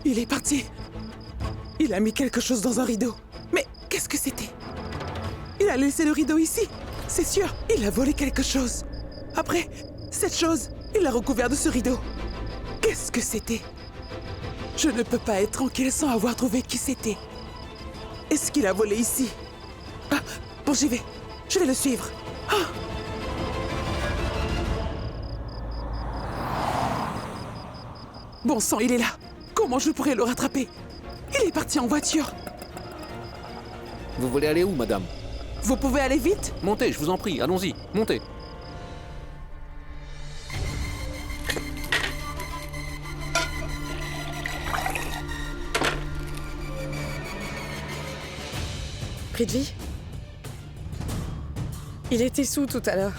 Il est parti. Il a mis quelque chose dans un rideau. Mais qu'est-ce que c'était? Il a laissé le rideau ici. C'est sûr, il a volé quelque chose. Après, cette chose, il l'a recouvert de ce rideau. Qu'est-ce que c'était? Je ne peux pas être tranquille sans avoir trouvé qui c'était. Est-ce qu'il a volé ici? Ah, bon, j'y vais. Je vais le suivre. Ah. Bon sang, il est là. Comment je pourrais le rattraper? Il est parti en voiture. Vous voulez aller où, madame? Vous pouvez aller vite? Montez, je vous en prie, allons-y, montez. Prithvi? Il était sous tout à l'heure.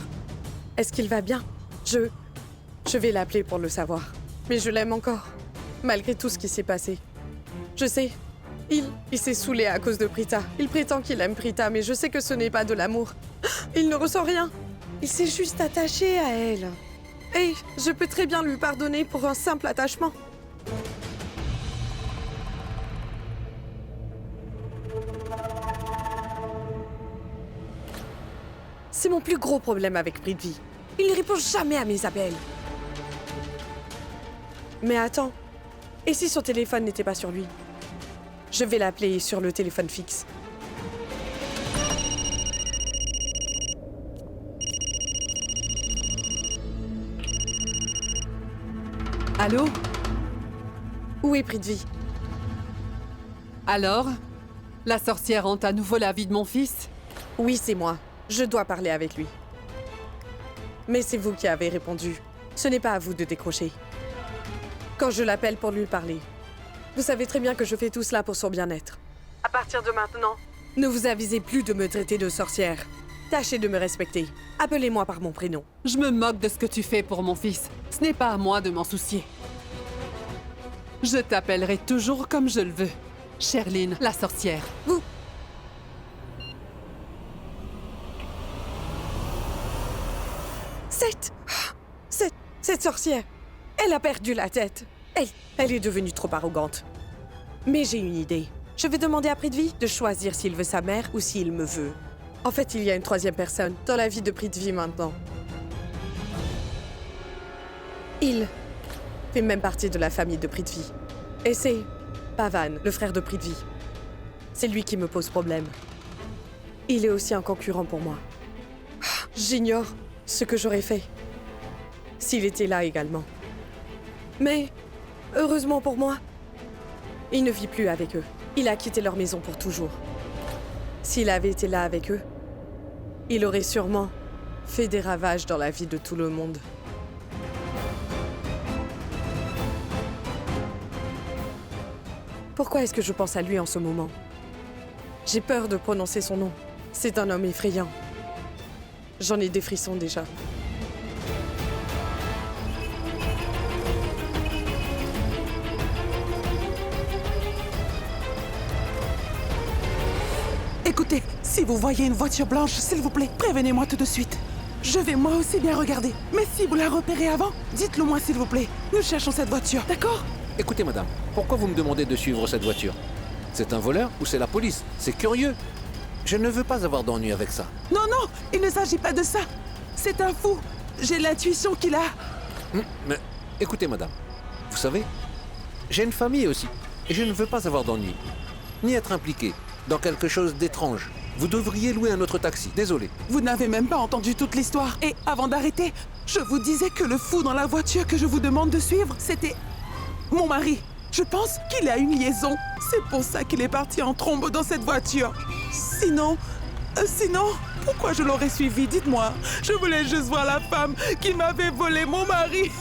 Est-ce qu'il va bien? Je vais l'appeler pour le savoir. Mais je l'aime encore, malgré tout ce qui s'est passé. Je sais, il s'est saoulé à cause de Prita. Il prétend qu'il aime Prita, mais je sais que ce n'est pas de l'amour. Il ne ressent rien. Il s'est juste attaché à elle. Et je peux très bien lui pardonner pour un simple attachement. C'est mon plus gros problème avec Prithvi. Il ne répond jamais à mes appels. Mais attends, et si son téléphone n'était pas sur lui? Je vais l'appeler sur le téléphone fixe. Allô? Où est Prithvi? Alors? La sorcière hante à nouveau la vie de mon fils? Oui, c'est moi. Je dois parler avec lui. Mais c'est vous qui avez répondu. Ce n'est pas à vous de décrocher. Quand je l'appelle pour lui parler, vous savez très bien que je fais tout cela pour son bien-être. À partir de maintenant, ne vous avisez plus de me traiter de sorcière. Tâchez de me respecter. Appelez-moi par mon prénom. Je me moque de ce que tu fais pour mon fils. Ce n'est pas à moi de m'en soucier. Je t'appellerai toujours comme je le veux. Sherline, la sorcière. Vous... Cette sorcière, elle a perdu la tête. Elle est devenue trop arrogante. Mais j'ai une idée. Je vais demander à Prithvi de choisir s'il veut sa mère ou s'il me veut. En fait, il y a une troisième personne dans la vie de Prithvi maintenant. Il fait même partie de la famille de Prithvi. Et c'est Pavan, le frère de Prithvi. C'est lui qui me pose problème. Il est aussi un concurrent pour moi. J'ignore ce que j'aurais fait s'il était là également. Mais, heureusement pour moi, il ne vit plus avec eux. Il a quitté leur maison pour toujours. S'il avait été là avec eux, il aurait sûrement fait des ravages dans la vie de tout le monde. Pourquoi est-ce que je pense à lui en ce moment? J'ai peur de prononcer son nom. C'est un homme effrayant. J'en ai des frissons déjà. Écoutez, si vous voyez une voiture blanche, s'il vous plaît, prévenez-moi tout de suite. Je vais moi aussi bien regarder. Mais si vous la repérez avant, dites-le moi s'il vous plaît. Nous cherchons cette voiture, d'accord? Écoutez, madame, pourquoi vous me demandez de suivre cette voiture? C'est un voleur ou c'est la police? C'est curieux. Je ne veux pas avoir d'ennui avec ça. Non, non, il ne s'agit pas de ça. C'est un fou. J'ai l'intuition qu'il a... Mais écoutez, madame, vous savez, j'ai une famille aussi. Et je ne veux pas avoir d'ennui. Ni être impliqué dans quelque chose d'étrange. Vous devriez louer un autre taxi, désolé. Vous n'avez même pas entendu toute l'histoire. Et avant d'arrêter, je vous disais que le fou dans la voiture que je vous demande de suivre, c'était mon mari. Je pense qu'il a une liaison. C'est pour ça qu'il est parti en trombe dans cette voiture. Sinon, pourquoi je l'aurais suivi? Dites-moi. Je voulais juste voir la femme qui m'avait volé mon mari.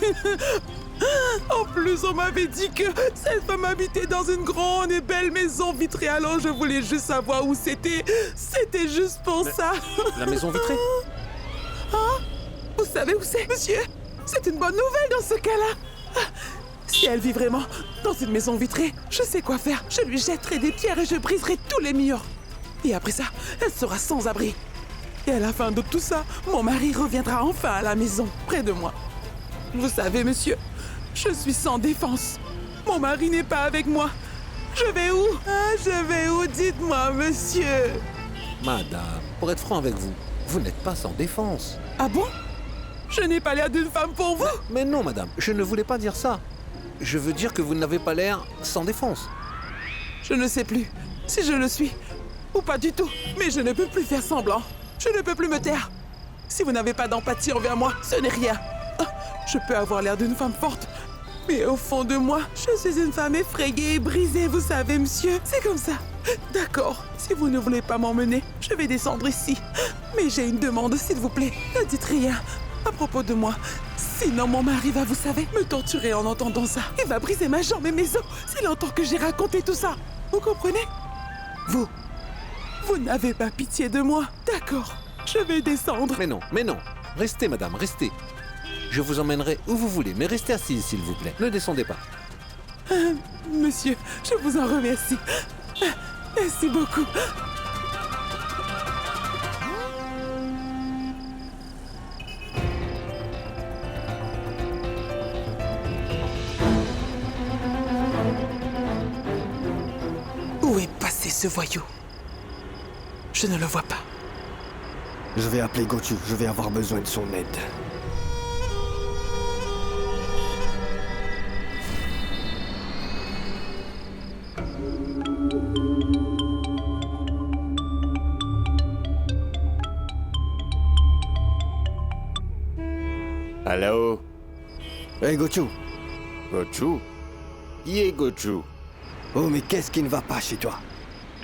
En plus, on m'avait dit que cette femme habitait dans une grande et belle maison vitrée. Alors je voulais juste savoir où c'était. C'était juste pour ça. La maison vitrée? Hein? Vous savez où c'est, monsieur? C'est une bonne nouvelle dans ce cas-là. Si elle vit vraiment dans une maison vitrée, je sais quoi faire. Je lui jetterai des pierres et je briserai tous les murs. Et après ça, elle sera sans abri. Et à la fin de tout ça, mon mari reviendra enfin à la maison, près de moi. Vous savez, monsieur, je suis sans défense. Mon mari n'est pas avec moi. Je vais où? Ah, je vais où? Dites-moi, monsieur. Madame, pour être franc avec vous, vous n'êtes pas sans défense. Ah bon? Je n'ai pas l'air d'une femme pour vous? Mais non, madame, je ne voulais pas dire ça. Je veux dire que vous n'avez pas l'air sans défense. Je ne sais plus si je le suis ou pas du tout. Mais je ne peux plus faire semblant. Je ne peux plus me taire. Si vous n'avez pas d'empathie envers moi, ce n'est rien. Ah, je peux avoir l'air d'une femme forte, mais au fond de moi, je suis une femme effrayée et brisée, vous savez, monsieur. C'est comme ça. D'accord, si vous ne voulez pas m'emmener, je vais descendre ici. Mais j'ai une demande, s'il vous plaît. Ne dites rien à propos de moi. Sinon, mon mari va, vous savez, me torturer en entendant ça. Il va briser ma jambe et mes os s'il entend que j'ai raconté tout ça. Vous comprenez? Vous n'avez pas pitié de moi. D'accord, je vais descendre. Mais non. Restez, madame, restez. Je vous emmènerai où vous voulez, mais restez assise, s'il vous plaît. Ne descendez pas. Monsieur, je vous en remercie. Merci beaucoup. Où est passé ce voyou? Je ne le vois pas. Je vais appeler Gochu, je vais avoir besoin de son aide. Allô? Hey Gochu! Gochu? Qui est Gochu? Oh mais qu'est-ce qui ne va pas chez toi?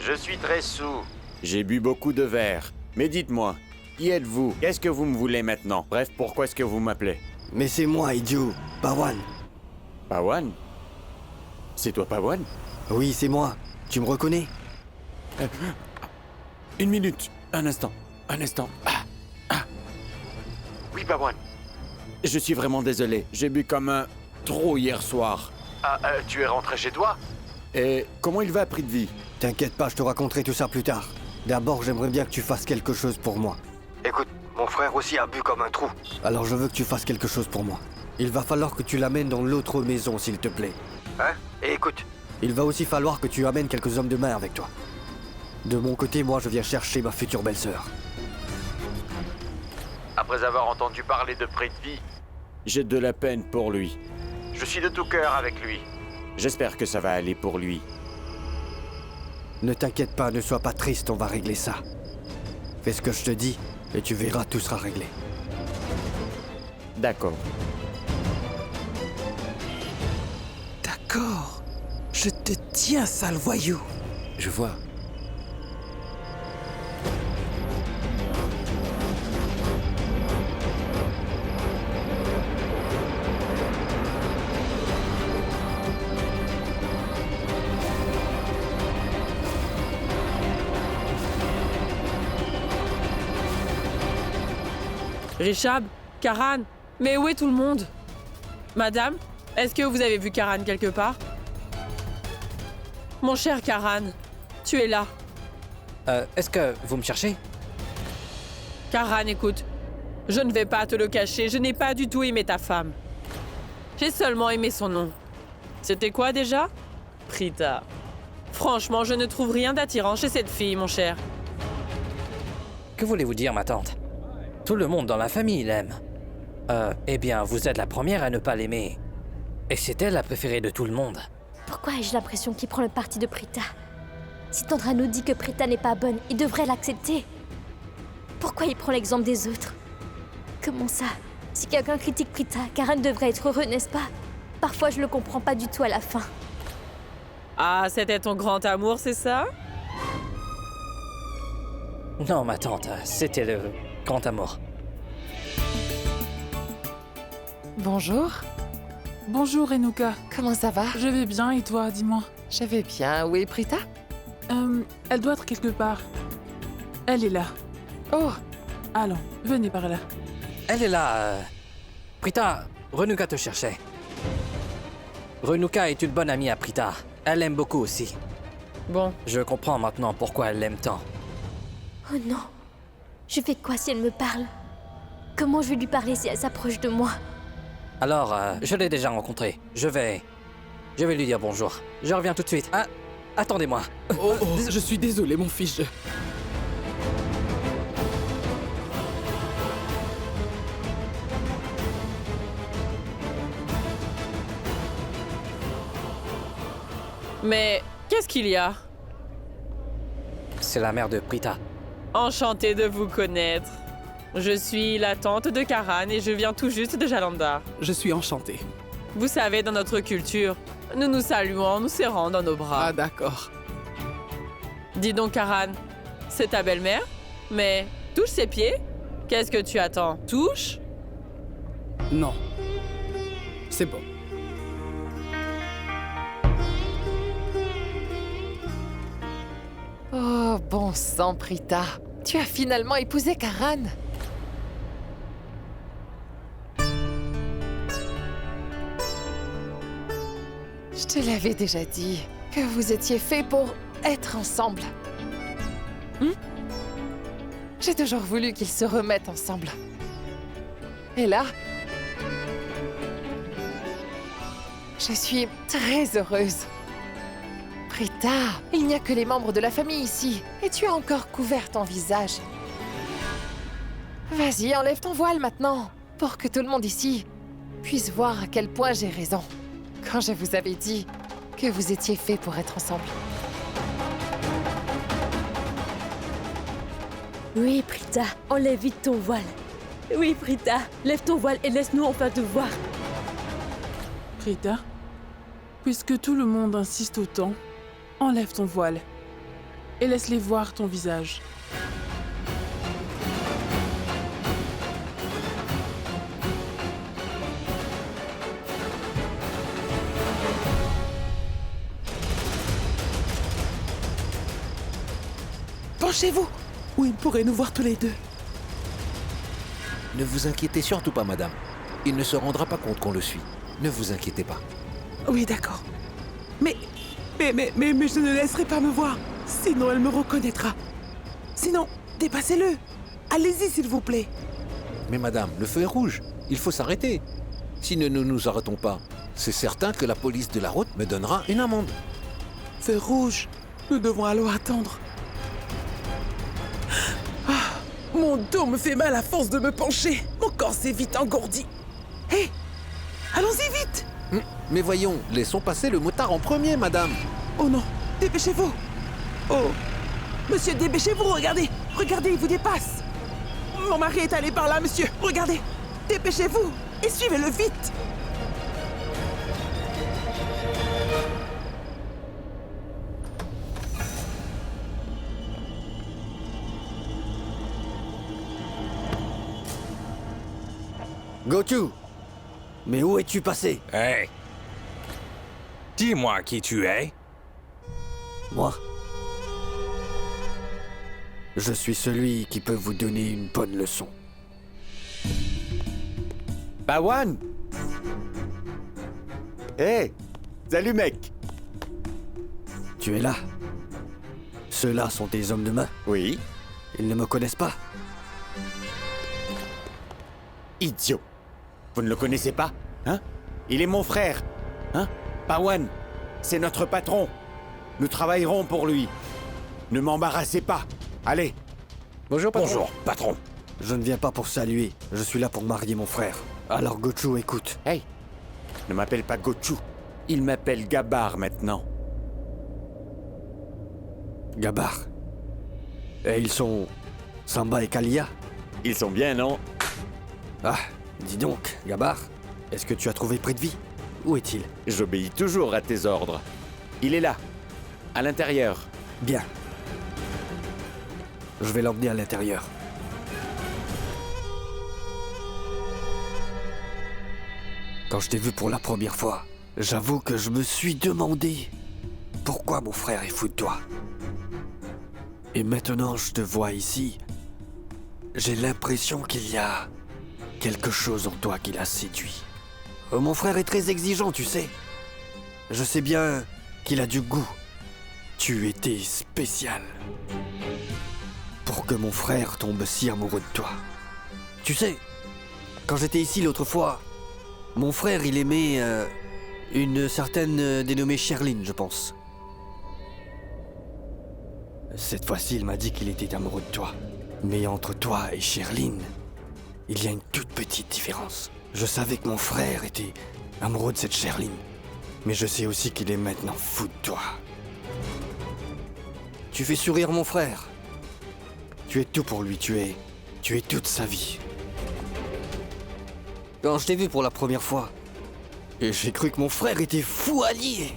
Je suis très saoul. J'ai bu beaucoup de verre. Mais dites-moi, qui êtes-vous? Qu'est-ce que vous me voulez maintenant? Bref, pourquoi est-ce que vous m'appelez? Mais c'est moi, idiot, Pawan. Pawan? C'est toi, Pawan? Oui, c'est moi. Tu me reconnais? Une minute, un instant. Oui, Pawan. Je suis vraiment désolé. J'ai bu comme un trop hier soir. Tu es rentré chez toi? Et comment il va, Prithvi? T'inquiète pas, je te raconterai tout ça plus tard. D'abord, j'aimerais bien que tu fasses quelque chose pour moi. Écoute, mon frère aussi a bu comme un trou. Alors je veux que tu fasses quelque chose pour moi. Il va falloir que tu l'amènes dans l'autre maison, s'il te plaît. Hein? Et écoute, il va aussi falloir que tu amènes quelques hommes de main avec toi. De mon côté, moi, je viens chercher ma future belle-sœur. Après avoir entendu parler de Prithvi, j'ai de la peine pour lui. Je suis de tout cœur avec lui. J'espère que ça va aller pour lui. Ne t'inquiète pas, ne sois pas triste, on va régler ça. Fais ce que je te dis, et tu verras, tout sera réglé. D'accord. D'accord. Je te tiens, sale voyou. Je vois. Richard, Karan, mais où est tout le monde? Madame, est-ce que vous avez vu Karan quelque part? Mon cher Karan, tu es là. Est-ce que vous me cherchez? Karan, écoute, je ne vais pas te le cacher, je n'ai pas du tout aimé ta femme. J'ai seulement aimé son nom. C'était quoi déjà? Prita. Franchement, je ne trouve rien d'attirant chez cette fille, mon cher. Que voulez-vous dire, ma tante? Tout le monde dans la famille l'aime. Eh bien, vous êtes la première à ne pas l'aimer. Et c'est elle la préférée de tout le monde. Pourquoi ai-je l'impression qu'il prend le parti de Prita? Si Tandra nous dit que Prita n'est pas bonne, il devrait l'accepter. Pourquoi il prend l'exemple des autres? Comment ça? Si quelqu'un critique Prita, Karan devrait être heureux, n'est-ce pas? Parfois, je le comprends pas du tout à la fin. Ah, c'était ton grand amour, c'est ça? Non, ma tante, c'était le grand amour. Bonjour. Bonjour, Renuka. Comment ça va? Je vais bien et toi, dis-moi. Je vais bien. Où est Prita? Elle doit être quelque part. Elle est là. Oh, Allons, venez par là. Elle est là. Prita, Renuka te cherchait. Renuka est une bonne amie à Prita. Elle l'aime beaucoup aussi. Bon, Je comprends maintenant pourquoi elle l'aime tant. Oh non. Je fais quoi si elle me parle? Comment je vais lui parler si elle s'approche de moi? Alors, je l'ai déjà rencontrée. Je vais Je vais lui dire bonjour. Je reviens tout de suite. Ah, attendez-moi. Oh, je suis désolé, mon fils. Mais qu'est-ce qu'il y a? C'est la mère de Prita. Enchantée de vous connaître. Je suis la tante de Karan et je viens tout juste de Jalandhar. Je suis enchanté. Vous savez, dans notre culture, nous nous saluons en nous serrant dans nos bras. Ah, d'accord. Dis donc, Karan, c'est ta belle-mère? Mais touche ses pieds? Qu'est-ce que tu attends? Touche? Non. C'est bon. Oh, bon sang, Prita. Tu as finalement épousé Karan. Je te l'avais déjà dit, que vous étiez faits pour être ensemble. J'ai toujours voulu qu'ils se remettent ensemble. Et là, je suis très heureuse. Prita, il n'y a que les membres de la famille ici, et tu as encore couvert ton visage. Vas-y, enlève ton voile maintenant, pour que tout le monde ici puisse voir à quel point j'ai raison, quand je vous avais dit que vous étiez faits pour être ensemble. Oui, Prita, enlève vite ton voile. Oui, Prita, lève ton voile et laisse-nous enfin te voir. Prita, puisque tout le monde insiste autant, enlève ton voile et laisse-les voir ton visage. Penchez-vous, ou il pourrait nous voir tous les deux. Ne vous inquiétez surtout pas, madame. Il ne se rendra pas compte qu'on le suit. Ne vous inquiétez pas. Oui, d'accord. Mais je ne laisserai pas me voir. Sinon, elle me reconnaîtra. Sinon, dépassez-le. Allez-y, s'il vous plaît. Mais madame, le feu est rouge. Il faut s'arrêter. Si nous ne nous arrêtons pas, c'est certain que la police de la route me donnera une amende. Feu rouge. Nous devons alors attendre. Ah, mon dos me fait mal à force de me pencher. Mon corps s'est vite engourdi. Hé, allons-y vite. Mais voyons, laissons passer le motard en premier, madame. Oh non, dépêchez-vous. Oh, monsieur, dépêchez-vous, regardez. Regardez, il vous dépasse. Mon mari est allé par là, monsieur. Regardez, dépêchez-vous et suivez-le vite. Gochu! Mais où es-tu passé? Hey! Dis-moi qui tu es. Moi? Je suis celui qui peut vous donner une bonne leçon. Pawan! Hé! Salut, mec! Tu es là? Ceux-là sont tes hommes de main? Oui. Ils ne me connaissent pas? Idiot! Vous ne le connaissez pas? Hein? Il est mon frère! Hein? Pawan! C'est notre patron! Nous travaillerons pour lui! Ne m'embarrassez pas! Allez! Bonjour, patron. Bonjour, patron. Je ne viens pas pour saluer, je suis là pour marier mon frère. Alors Gochu, écoute. Hey! Ne m'appelle pas Gochu. Il m'appelle Gabar maintenant. Gabar. Et ils sont... Samba et Kalia? Ils sont bien, non? Ah, dis donc, Gabar, est-ce que tu as trouvé Prithvi? Où est-il? J'obéis toujours à tes ordres. Il est là, à l'intérieur. Bien. Je vais l'emmener à l'intérieur. Quand je t'ai vu pour la première fois, j'avoue que je me suis demandé pourquoi mon frère est fou de toi. Et maintenant je te vois ici, j'ai l'impression qu'il y a quelque chose en toi qui l'a séduit. Mon frère est très exigeant, tu sais. Je sais bien qu'il a du goût. Tu étais spécial. Pour que mon frère tombe si amoureux de toi. Tu sais, quand j'étais ici l'autre fois, mon frère il aimait Une certaine dénommée Sherlyn, je pense. Cette fois-ci, il m'a dit qu'il était amoureux de toi. Mais entre toi et Sherlyn, il y a une toute petite différence. Je savais que mon frère était amoureux de cette Sherlyn. Mais je sais aussi qu'il est maintenant fou de toi. Tu fais sourire mon frère. Tu es tout pour lui, tu es toute sa vie. Quand je t'ai vu pour la première fois, j'ai cru que mon frère était fou allié.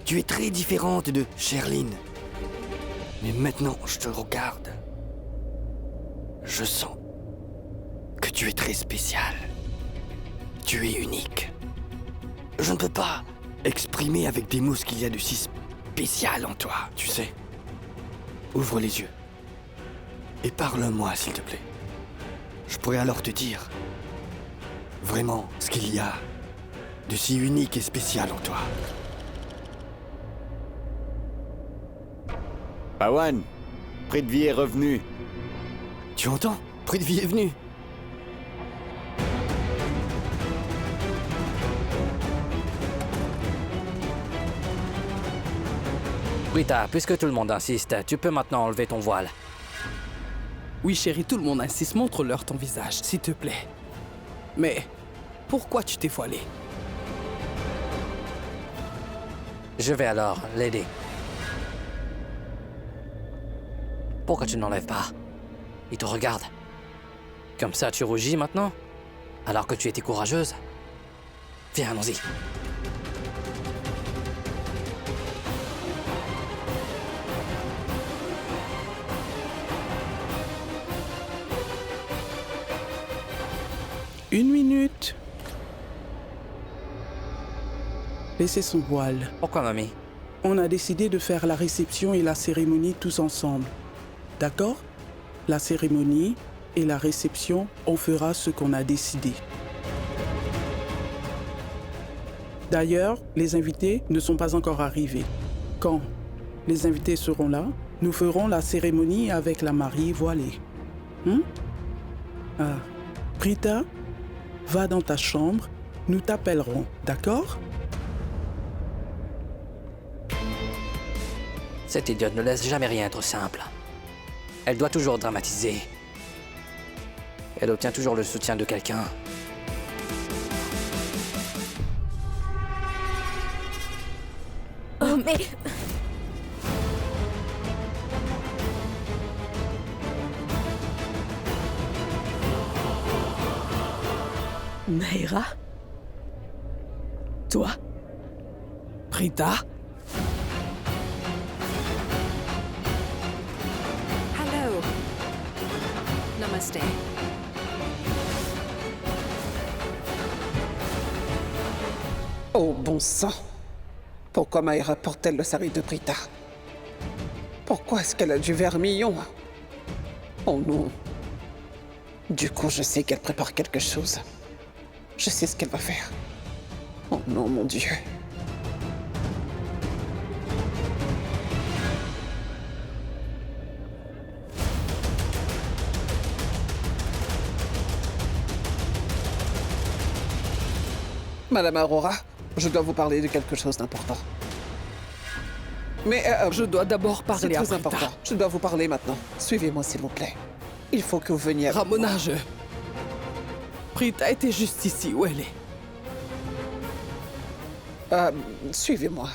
Tu es très différente de Sherlyn. Mais maintenant, je te regarde. Je sens que tu es très spécial. Tu es unique. Je ne peux pas exprimer avec des mots ce qu'il y a de si spécial en toi, tu sais. Ouvre les yeux. Et parle-moi, s'il te plaît. Je pourrais alors te dire vraiment ce qu'il y a de si unique et spécial en toi. Pawan, Prithvi est revenu. Tu entends? Prithvi est venu. Prita, puisque tout le monde insiste, tu peux maintenant enlever ton voile. Oui, chérie, tout le monde insiste. Montre-leur ton visage, s'il te plaît. Mais pourquoi tu t'es voilée? Je vais alors l'aider. Pourquoi tu n'enlèves pas? Il te regarde. Comme ça, tu rougis maintenant? Alors que tu étais courageuse? Viens, allons-y. Une minute. Laissez son voile. Pourquoi, mamie? On a décidé de faire la réception et la cérémonie tous ensemble. D'accord? La cérémonie et la réception, on fera ce qu'on a décidé. D'ailleurs, les invités ne sont pas encore arrivés. Quand les invités seront là, nous ferons la cérémonie avec la mariée voilée. Prita, va dans ta chambre, nous t'appellerons, d'accord? Cette idiote ne laisse jamais rien être simple. Elle doit toujours dramatiser. Elle obtient toujours le soutien de quelqu'un. Oh, mais... Naira? Toi? Prita? Hello. Namaste. Oh, bon sang! Pourquoi Maïra porte-t-elle le sari de Prita? Pourquoi est-ce qu'elle a du vermillon? Oh non! Du coup, je sais qu'elle prépare quelque chose. Je sais ce qu'elle va faire. Oh non, mon Dieu! Madame Aurora, je dois vous parler de quelque chose d'important. Mais je dois d'abord parler à Prita. C'est très important. Je dois vous parler maintenant. Suivez-moi, s'il vous plaît. Il faut que vous veniez... Ramona, Prita était juste ici. Où elle est? Suivez-moi.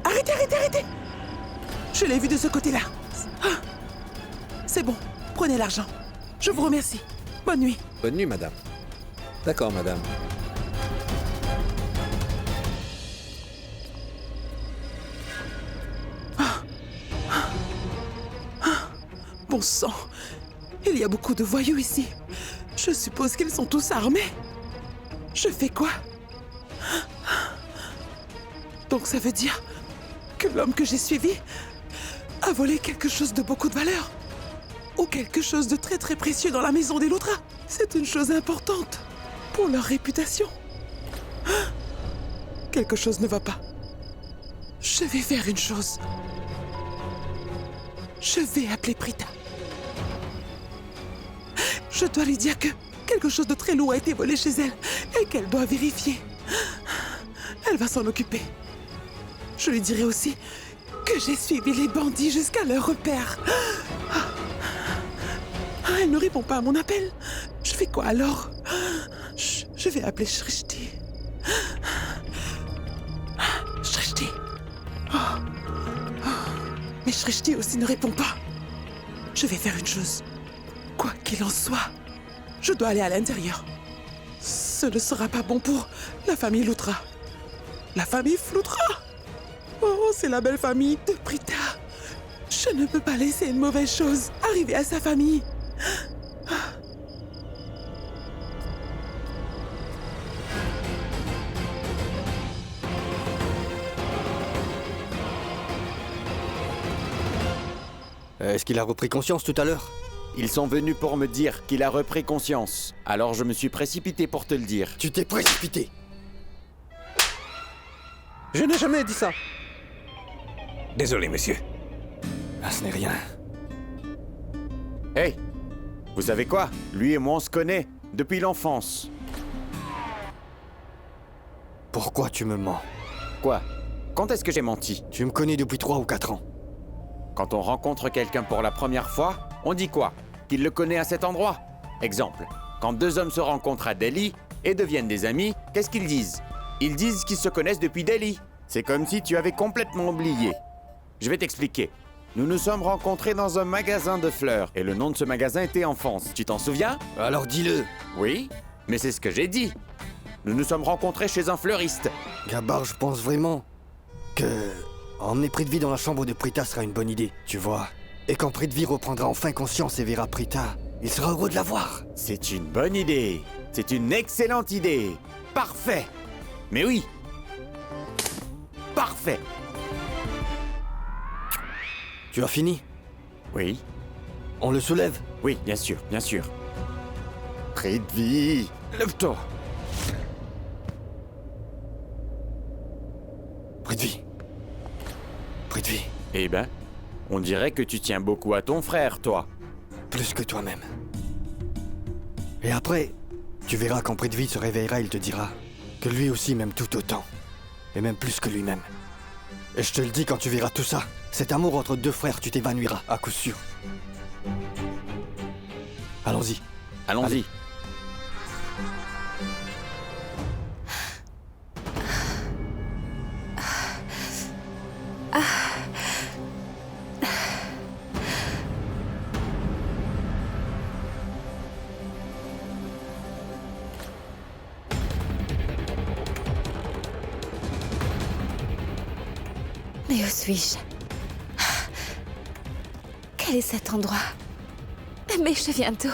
Arrêtez, arrêtez, arrêtez! Je l'ai vu de ce côté-là. C'est bon, prenez l'argent. Je vous remercie. Bonne nuit. Bonne nuit, madame. D'accord, madame. Bon sang, il y a beaucoup de voyous ici. Je suppose qu'ils sont tous armés. Je fais quoi? Donc ça veut dire que l'homme que j'ai suivi a volé quelque chose de beaucoup de valeur. Ou quelque chose de très très précieux dans la maison des Loutra. C'est une chose importante pour leur réputation. Quelque chose ne va pas. Je vais faire une chose. Je vais appeler Prita. Je dois lui dire que quelque chose de très lourd a été volé chez elle et qu'elle doit vérifier. Elle va s'en occuper. Je lui dirai aussi que j'ai suivi les bandits jusqu'à leur repère. Elle ne répond pas à mon appel. Je fais quoi alors? Je vais appeler Shrishti. Shrishti. Mais Shrishti aussi ne répond pas. Je vais faire une chose. Quoi qu'il en soit, je dois aller à l'intérieur. Ce ne sera pas bon pour la famille Loutra. La famille Floutra? Oh, c'est la belle famille de Prita. Je ne peux pas laisser une mauvaise chose arriver à sa famille. Est-ce qu'il a repris conscience tout à l'heure? Ils sont venus pour me dire qu'il a repris conscience. Alors je me suis précipité pour te le dire. Tu t'es précipité. Je n'ai jamais dit ça. Désolé, monsieur. Ah, ce n'est rien. Hey, vous savez quoi? Lui et moi, on se connaît depuis l'enfance. Pourquoi tu me mens? Quoi? Quand est-ce que j'ai menti? Tu me connais depuis 3 ou 4 ans. Quand on rencontre quelqu'un pour la première fois, on dit quoi? Qu'il le connaît à cet endroit. Exemple, quand 2 hommes se rencontrent à Delhi et deviennent des amis, qu'est-ce qu'ils disent? Ils disent qu'ils se connaissent depuis Delhi. C'est comme si tu avais complètement oublié. Je vais t'expliquer. Nous nous sommes rencontrés dans un magasin de fleurs et le nom de ce magasin était Enfance. Tu t'en souviens? Alors dis-le. Oui, mais c'est ce que j'ai dit. Nous nous sommes rencontrés chez un fleuriste. Gabar, je pense vraiment que emmener Prithvi dans la chambre de Prita sera une bonne idée, tu vois. Et quand Prithvi reprendra enfin conscience et verra Prita, il sera heureux de la voir. C'est une bonne idée. C'est une excellente idée. Parfait. Mais oui. Parfait. Tu as fini? Oui. On le soulève? Oui, bien sûr, bien sûr. Prithvi, lève-toi. Prithvi. Prithvi. Eh ben, on dirait que tu tiens beaucoup à ton frère, toi. Plus que toi-même. Et après, tu verras quand Prithvi se réveillera, il te dira que lui aussi m'aime tout autant. Et même plus que lui-même. Et je te le dis, quand tu verras tout ça, cet amour entre 2 frères, tu t'évanouiras, à coup sûr. Allons-y. Allons-y. Allez. Mais où suis-je? Quel est cet endroit? Mais je viens d'où?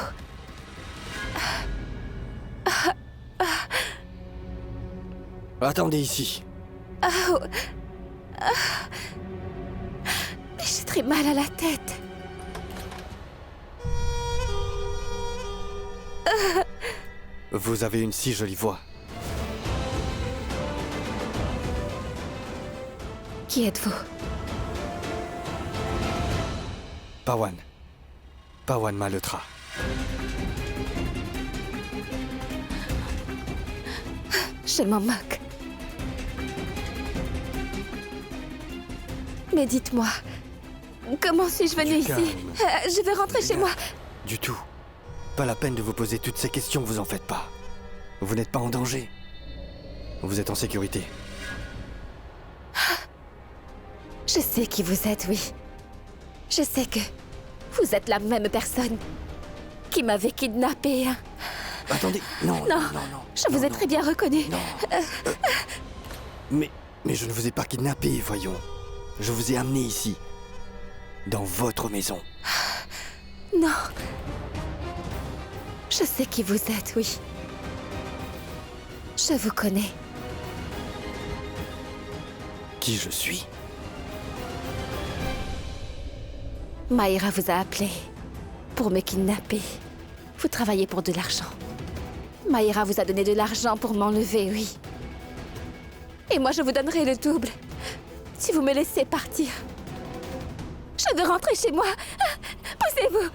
Attendez ici. Oh. Mais j'ai très mal à la tête. Vous avez une si jolie voix. Qui êtes-vous? Pawan. Pawan Malhotra. Je m'en moque. Mais dites-moi, comment suis-je venue ici? Je veux rentrer chez moi. Du tout. Pas la peine de vous poser toutes ces questions, vous en faites pas. Vous n'êtes pas en danger. Vous êtes en sécurité. Je sais qui vous êtes, oui. Je sais que vous êtes la même personne qui m'avait kidnappée. Hein. Attendez, non. Je vous ai très bien reconnu. Mais je ne vous ai pas kidnappé, voyons. Je vous ai amené ici. Dans votre maison. Non. Je sais qui vous êtes, oui. Je vous connais. Qui je suis? Maïra vous a appelé pour me kidnapper. Vous travaillez pour de l'argent. Maïra vous a donné de l'argent pour m'enlever, oui. Et moi, je vous donnerai le double si vous me laissez partir. Je veux rentrer chez moi. Poussez-vous.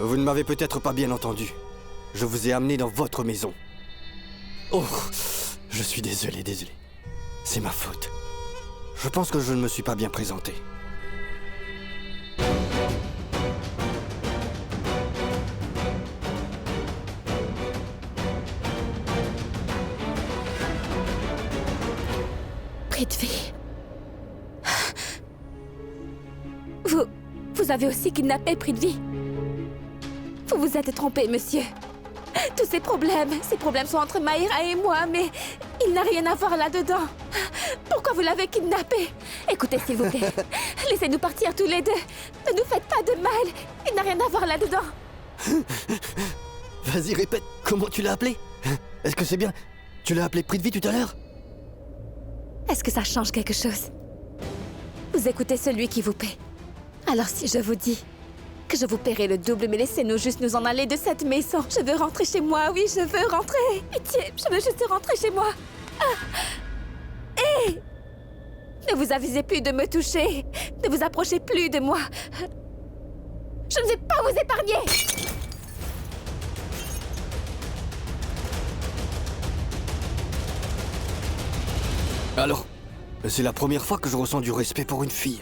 Vous ne m'avez peut-être pas bien entendu. Je vous ai amené dans votre maison. Oh, je suis désolé. C'est ma faute. Je pense que je ne me suis pas bien présenté. Prithvi. Vous avez aussi kidnappé Prithvi. Vous vous êtes trompé, monsieur. Tous ces problèmes sont entre Maïra et moi, mais il n'a rien à voir là-dedans. Pourquoi vous l'avez kidnappé? Écoutez, s'il vous plaît. Laissez-nous partir tous les deux. Ne nous faites pas de mal. Il n'a rien à voir là-dedans. Vas-y, répète. Comment tu l'as appelé? Est-ce que c'est bien? Tu l'as appelé Prithvi tout à l'heure? Est-ce que ça change quelque chose? Vous écoutez celui qui vous paie. Alors si je vous dis que je vous paierai le double, mais laissez-nous juste nous en aller de cette maison. Je veux rentrer chez moi, oui, je veux rentrer. Pitié, je veux juste rentrer chez moi. Hé! Ne vous avisez plus de me toucher. Ne vous approchez plus de moi. Je ne vais pas vous épargner. Alors, c'est la première fois que je ressens du respect pour une fille.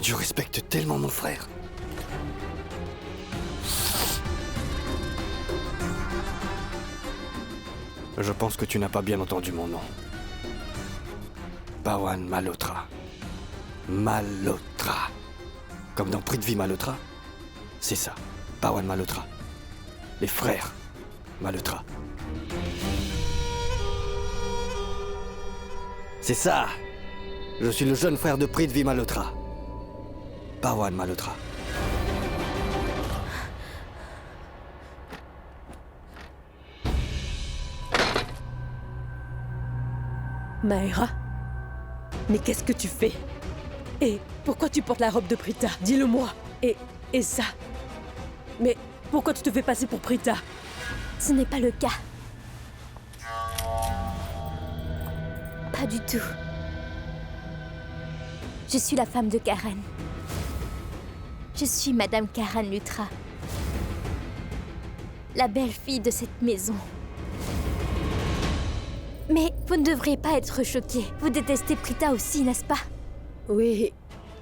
Je respecte tellement mon frère. Je pense que tu n'as pas bien entendu mon nom. Pawan Malhotra. Malhotra. Comme dans Prithvi Malhotra. C'est ça, Pawan Malhotra. Les frères Malhotra. C'est ça. Je suis le jeune frère de Prithvi Malhotra. Pawan Malhotra. Maïra? Mais qu'est-ce que tu fais? Et pourquoi tu portes la robe de Prita? Dis-le-moi. Et ça? Mais pourquoi tu te fais passer pour Prita? Ce n'est pas le cas. Pas du tout. Je suis la femme de Karan. Je suis Madame Karan Lutra. La belle-fille de cette maison. Mais vous ne devriez pas être choqués. Vous détestez Prita aussi, n'est-ce pas? Oui,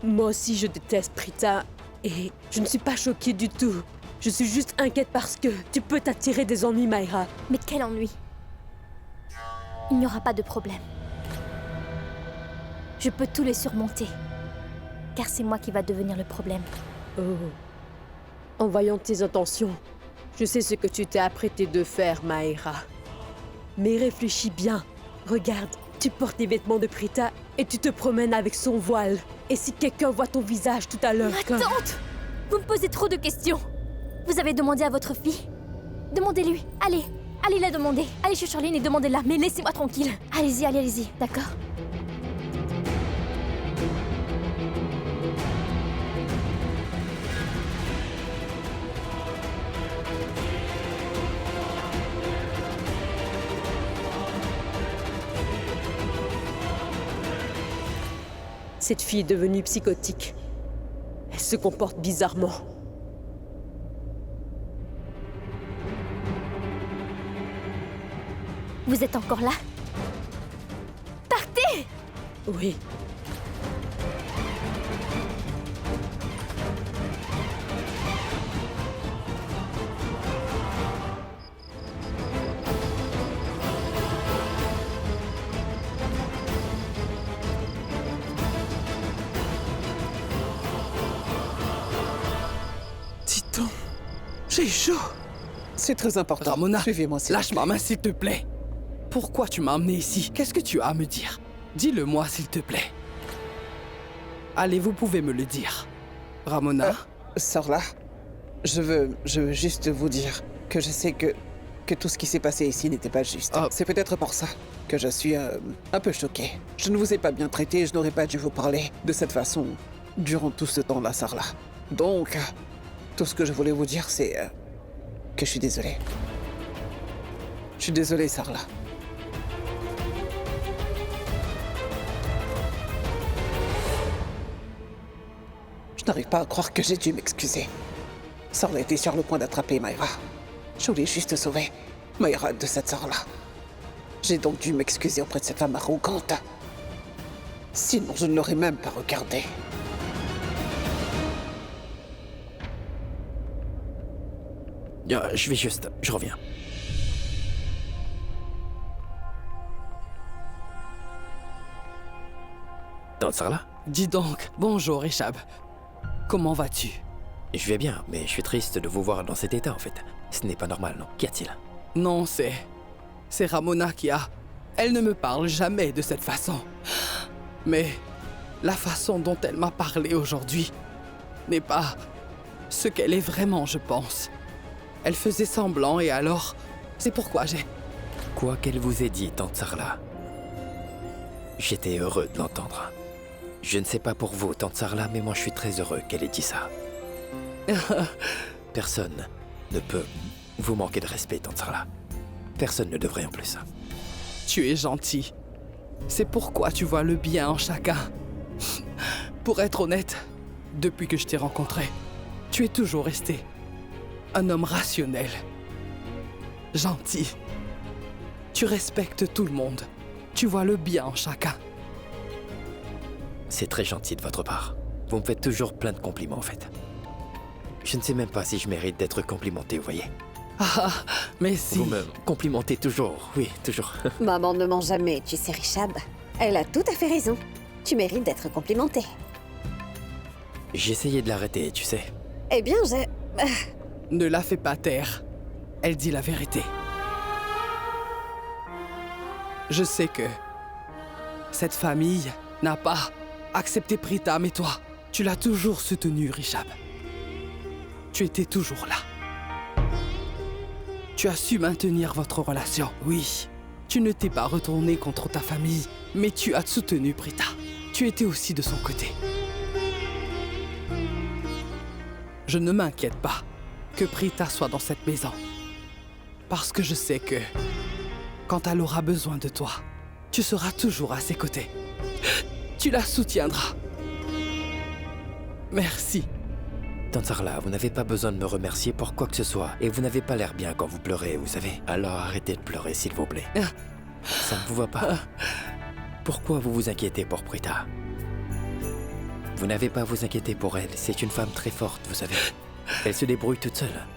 moi aussi je déteste Prita. Et je ne suis pas choquée du tout. Je suis juste inquiète parce que tu peux t'attirer des ennuis, Maïra. Mais quel ennui! Il n'y aura pas de problème. Je peux tous les surmonter. Car c'est moi qui va devenir le problème. Oh. En voyant tes intentions, je sais ce que tu t'es apprêté de faire, Maïra. Mais réfléchis bien. Regarde, tu portes les vêtements de Prita et tu te promènes avec son voile. Et si quelqu'un voit ton visage tout à l'heure... Ma tante! Vous me posez trop de questions. Vous avez demandé à votre fille? Demandez-lui. Allez, allez la demander. Allez chez Charline et demandez-la. Mais laissez-moi tranquille. Allez-y, allez-y. D'accord? Cette fille est devenue psychotique. Elle se comporte bizarrement. Vous êtes encore là? Partez! Oui. Titon, j'ai chaud. C'est très important. Ramona, suivez-moi. lâche ma main s'il te plaît. Pourquoi tu m'as amené ici? Qu'est-ce que tu as à me dire? Dis-le-moi s'il te plaît. Allez, vous pouvez me le dire. Ramona? Sarla, je veux juste vous dire que je sais que tout ce qui s'est passé ici n'était pas juste. C'est peut-être pour ça que je suis un peu choqué. Je ne vous ai pas bien traité et je n'aurais pas dû vous parler de cette façon durant tout ce temps-là, Sarla. Donc, tout ce que je voulais vous dire, c'est que je suis désolé. Je suis désolé, Sarla. Je n'arrive pas à croire que j'ai dû m'excuser. Sorla était sur le point d'attraper Mayra. Je voulais juste sauver Mayra de cette Sorla. J'ai donc dû m'excuser auprès de cette femme arrogante. Sinon, je ne l'aurais même pas regardée. Je reviens. Tante Sarla? Dis donc, bonjour Richab. Comment vas-tu? Je vais bien, mais je suis triste de vous voir dans cet état en fait. Ce n'est pas normal, non? Qu'y a-t-il? Non, c'est Ramona qui a... Elle ne me parle jamais de cette façon. Mais la façon dont elle m'a parlé aujourd'hui n'est pas ce qu'elle est vraiment, je pense. Elle faisait semblant et alors, c'est pourquoi j'ai... Quoi qu'elle vous ait dit, tante Sarla, j'étais heureux de l'entendre. Je ne sais pas pour vous, tante Sarla, mais moi je suis très heureux qu'elle ait dit ça. Personne ne peut vous manquer de respect, tante Sarla. Personne ne devrait en plus. Tu es gentil. C'est pourquoi tu vois le bien en chacun. Pour être honnête, depuis que je t'ai rencontré, tu es toujours resté un homme rationnel, gentil. Tu respectes tout le monde. Tu vois le bien en chacun. C'est très gentil de votre part. Vous me faites toujours plein de compliments en fait. Je ne sais même pas si je mérite d'être complimenté, vous voyez. Ah, mais si. Vous me complimentez toujours, oui, toujours. Maman ne ment jamais, tu sais, Richab. Elle a tout à fait raison. Tu mérites d'être complimenté. J'ai essayé de l'arrêter, tu sais. Eh bien, j'ai... Ne la fais pas taire. Elle dit la vérité. Je sais que cette famille n'a pas accepté Prita, mais toi, tu l'as toujours soutenu, Richab. Tu étais toujours là. Tu as su maintenir votre relation, oui. Tu ne t'es pas retourné contre ta famille, mais tu as soutenu Prita. Tu étais aussi de son côté. Je ne m'inquiète pas que Prita soit dans cette maison. Parce que je sais que, quand elle aura besoin de toi, tu seras toujours à ses côtés. Tu la soutiendras. Merci. Tante Sarla, vous n'avez pas besoin de me remercier pour quoi que ce soit. Et vous n'avez pas l'air bien quand vous pleurez, vous savez. Alors arrêtez de pleurer, s'il vous plaît. Ça ne vous va pas. Pourquoi vous vous inquiétez pour Prita? Vous n'avez pas à vous inquiéter pour elle. C'est une femme très forte, vous savez. Elle se débrouille toute seule.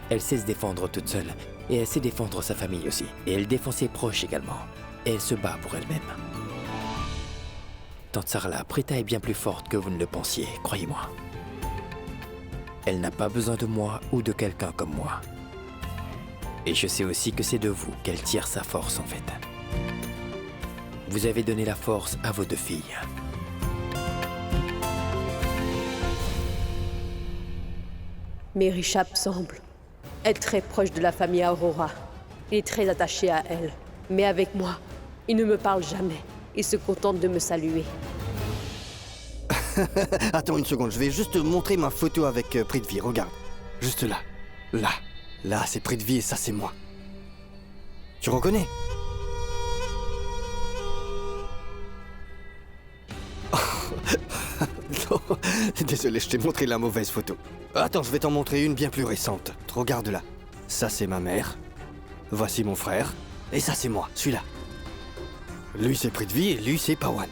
Elle sait se défendre toute seule. Et elle sait défendre sa famille aussi. Et elle défend ses proches également. Et elle se bat pour elle-même. Tante Sarla, Prita est bien plus forte que vous ne le pensiez, croyez-moi. Elle n'a pas besoin de moi ou de quelqu'un comme moi. Et je sais aussi que c'est de vous qu'elle tire sa force en fait. Vous avez donné la force à vos deux filles. Mais Richab semble être très proche de la famille Aurora. Il est très attaché à elle. Mais avec moi, il ne me parle jamais. Il se contente de me saluer. Attends une seconde, je vais juste te montrer ma photo avec Prithvi, regarde. Juste là. Là, c'est Prithvi et ça, c'est moi. Tu reconnais? Non, désolé, je t'ai montré la mauvaise photo. Attends, je vais t'en montrer une bien plus récente. Regarde là. Ça, c'est ma mère. Voici mon frère. Et ça, c'est moi, celui-là. Lui, c'est Prithvi et lui, c'est Pawan.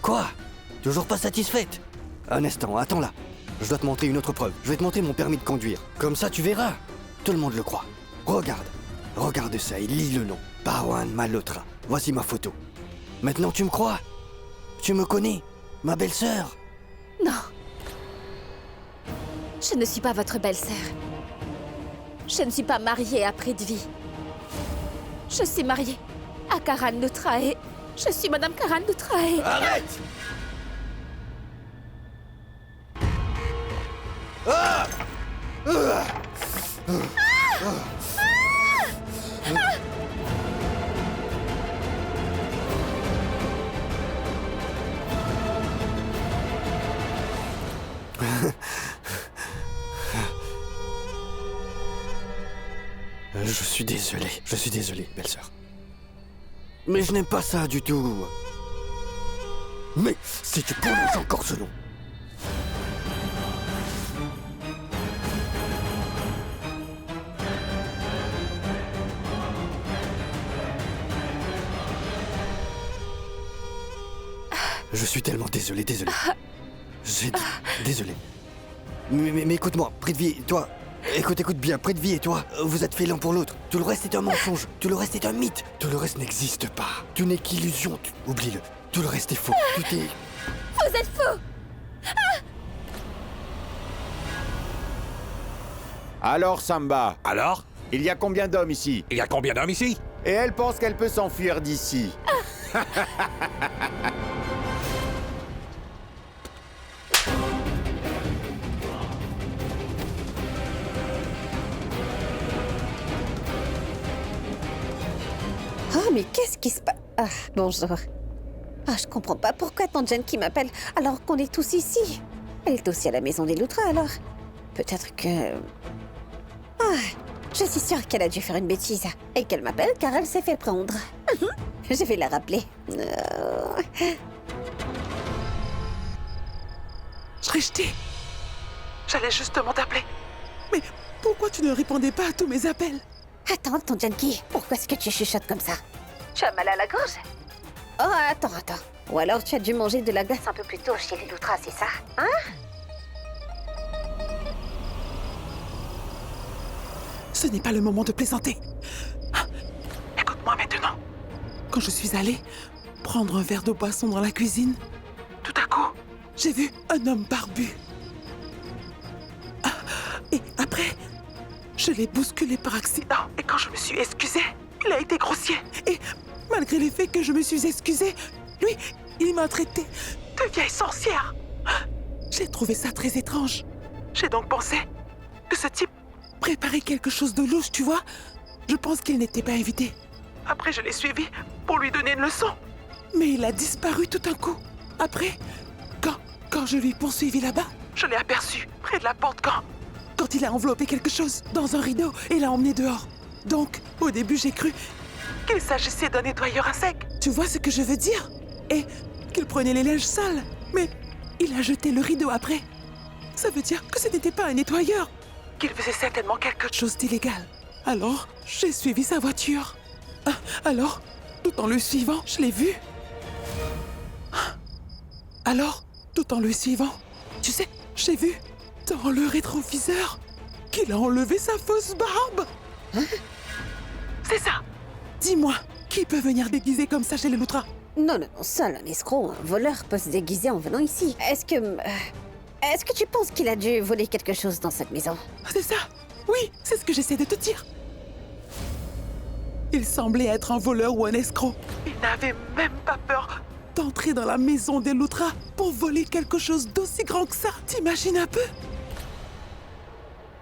Quoi? Toujours pas satisfaite? Un instant, attends là. Je dois te montrer une autre preuve. Je vais te montrer mon permis de conduire. Comme ça, tu verras. Tout le monde le croit. Regarde. Regarde ça et lis le nom. Pawan Malhotra. Voici ma photo. Maintenant, tu me crois? Tu me connais? Ma belle-sœur? Non. Je ne suis pas votre belle-sœur. Je ne suis pas mariée à Prithvi. Je suis mariée à Karan Lutra et... Je suis Madame Karan Lutra et... Arrête! Ah! Ah! Je suis désolé, belle-sœur. Mais je n'aime pas ça du tout. Mais si tu prononces encore ce nom, Je suis tellement désolé. J'ai dit désolé. Mais écoute-moi, Prithvi, toi... Écoute bien, Prithvi et toi, vous êtes faits l'un pour l'autre. Tout le reste est un mensonge, tout le reste est un mythe. Tout le reste n'existe pas. Tu n'es qu'illusion, oublie-le. Tout le reste est faux. Tout est... Vous êtes fous! Alors, Samba? Alors? Il y a combien d'hommes ici? Il y a combien d'hommes ici? Et elle pense qu'elle peut s'enfuir d'ici. Oh, mais qu'est-ce qui se passe? Ah, bonjour. Ah, je comprends pas pourquoi tante Jen qui m'appelle alors qu'on est tous ici. Elle est aussi à la maison des Loutra alors. Peut-être que... Ah, je suis sûre qu'elle a dû faire une bêtise et qu'elle m'appelle car elle s'est fait prendre. Je vais la rappeler. Shrishti, j'allais justement t'appeler. Mais pourquoi tu ne répondais pas à tous mes appels? Attends, tante Janki, pourquoi est-ce que tu chuchotes comme ça? Tu as mal à la gorge? Oh, attends. Ou alors tu as dû manger de la glace un peu plus tôt chez les Loutra, c'est ça? Hein? Ce n'est pas le moment de plaisanter. Ah, écoute-moi maintenant. Quand je suis allée prendre un verre de boisson dans la cuisine, tout à coup, j'ai vu un homme barbu. Ah, et après, je l'ai bousculé par accident. Et quand je me suis excusée, il a été grossier. Et malgré le fait que je me suis excusée, lui, il m'a traitée de vieille sorcière. J'ai trouvé ça très étrange. J'ai donc pensé que ce type préparait quelque chose de louche, tu vois. Je pense qu'il n'était pas invité. Après, je l'ai suivi pour lui donner une leçon. Mais il a disparu tout d'un coup. Après, quand je lui poursuivis là-bas, je l'ai aperçu près de la porte quand il a enveloppé quelque chose dans un rideau et l'a emmené dehors. Donc, au début, j'ai cru qu'il s'agissait d'un nettoyeur à sec. Tu vois ce que je veux dire? Et qu'il prenait les linges sales. Mais il a jeté le rideau après. Ça veut dire que ce n'était pas un nettoyeur. Qu'il faisait certainement quelque chose d'illégal. Alors, j'ai suivi sa voiture. Alors, tout en le suivant, je l'ai vu. Alors, tout en le suivant, tu sais, j'ai vu dans le rétroviseur qu'il a enlevé sa fausse barbe. Hein? C'est ça. Dis-moi, qui peut venir déguisé comme ça chez les Loutra? Non, seul un escroc, un voleur peut se déguiser en venant ici. Est-ce que tu penses qu'il a dû voler quelque chose dans cette maison? C'est ça. Oui, c'est ce que j'essaie de te dire. Il semblait être un voleur ou un escroc. Il n'avait même pas peur d'entrer dans la maison des Loutra pour voler quelque chose d'aussi grand que ça. T'imagines un peu?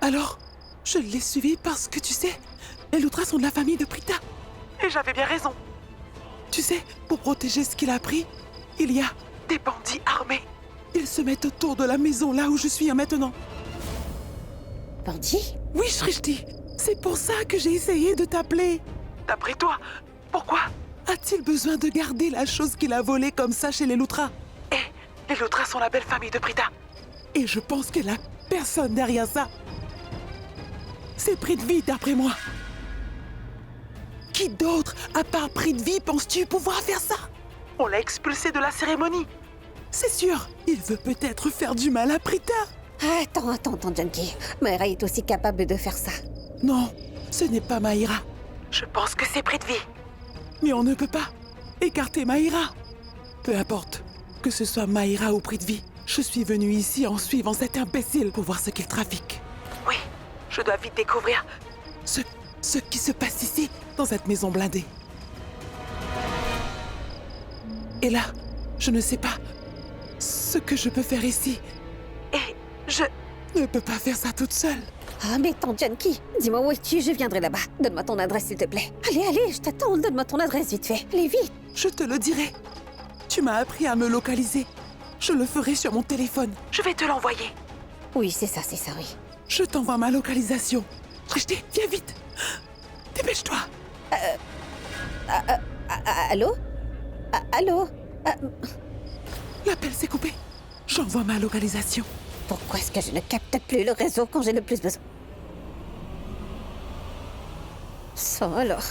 Alors, je l'ai suivi parce que, tu sais, les Loutra sont de la famille de Prita. Et j'avais bien raison. Tu sais, pour protéger ce qu'il a pris, il y a des bandits armés. Ils se mettent autour de la maison là où je suis maintenant. Bandits? Oui, Shrishti. C'est pour ça que j'ai essayé de t'appeler. D'après toi, pourquoi a-t-il besoin de garder la chose qu'il a volée comme ça chez les Loutra? Et les Loutra sont la belle famille de Prita. Et je pense que la personne derrière ça, c'est Prithvi, d'après moi. Qui d'autre, à part Prithvi, penses-tu pouvoir faire ça? On l'a expulsé de la cérémonie. C'est sûr, il veut peut-être faire du mal à Prita. Attends, tante Janki. Maïra est aussi capable de faire ça. Non, ce n'est pas Maïra. Je pense que c'est Prithvi. Mais on ne peut pas écarter Maïra. Peu importe, que ce soit Maïra ou Prithvi, je suis venue ici en suivant cet imbécile pour voir ce qu'il trafique. Oui, je dois vite découvrir ce qui se passe ici, dans cette maison blindée. Et là, je ne sais pas ce que je peux faire ici. Et je ne peux pas faire ça toute seule. Ah, mais tante Janki, dis-moi où es-tu, je viendrai là-bas. Donne-moi ton adresse, s'il te plaît. Allez, je t'attends, donne-moi ton adresse vite fait. Allez, vite. Je te le dirai. Tu m'as appris à me localiser. Je le ferai sur mon téléphone. Je vais te l'envoyer. Oui, c'est ça, oui. Je t'envoie ma localisation. Shrishti, viens vite. Dépêche-toi. Allô? Allô? L'appel s'est coupé. J'envoie ma localisation. Pourquoi est-ce que je ne capte plus le réseau quand j'ai le plus besoin? Ça alors.